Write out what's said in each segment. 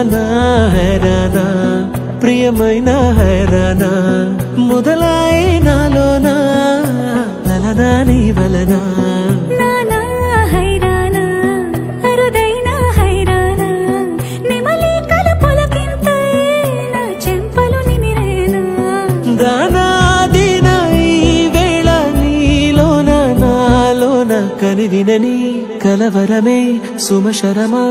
హైరానా హైరానా ప్రియమైన హైరానా మొదలై నాలోనా లలనా నీ వలనా నానా హైరానా అరుదైన హైరానా నిమలి కలపులకింతై నా చెంపలు నిమిరేనా దానాదిన ఈ వేళ నీలోన నాలోన కనివినని కలవరమే సుమశరమా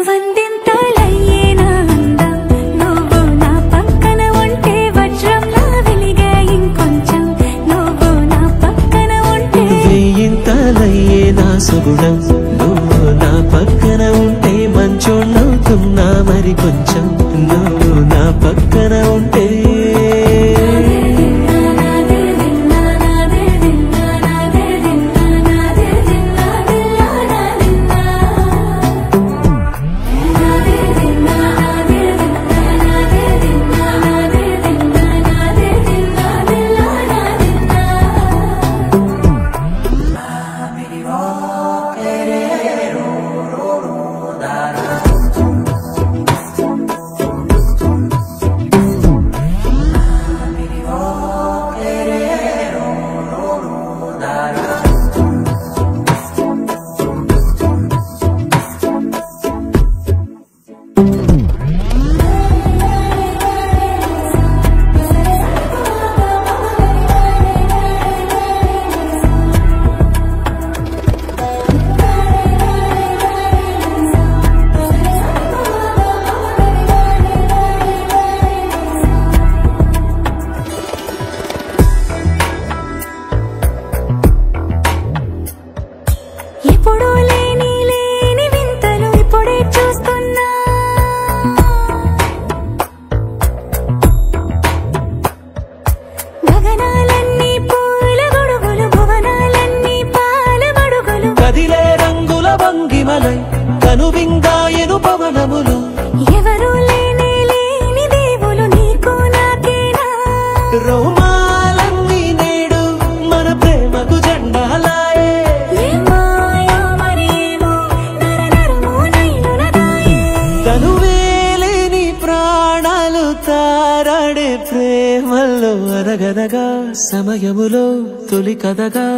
వందింతలయ్యేనా అందం నువ్వు నా పక్కన ఉంటే వజ్రంలా వెలిగే ఇంకొంచెం నువ్వు నా పక్కన ఉంటే వెయ్యింతలయ్యే నా సుగుణం నువ్వు నా పక్కన ఉంటే మంచోళ్ళవుతున్నా మరి కొంచెం నువ్వు నా పక్కన ఉంటే ఎప్పుడూ లేని వింతలు ఇప్పుడే చూస్తున్నా గగనాలన్నీ పూల గొడుగులు భువనాలన్నీ పాల మడుగులు కదిలే రంగుల భంగిమలై కనువిందాయను పవనములు ఎవరూ లేని దేవులు నీకు నాకేనా రోమాలన్నీ నేడు మన ప్రేమకు జెండాలాయే మాయో మరేమో నరనరమో నైనునదాయే తనువేలేని ప్రాణాలు తారాడే ప్రేమల్లో అనగనగా సమయములో తొలి కథగా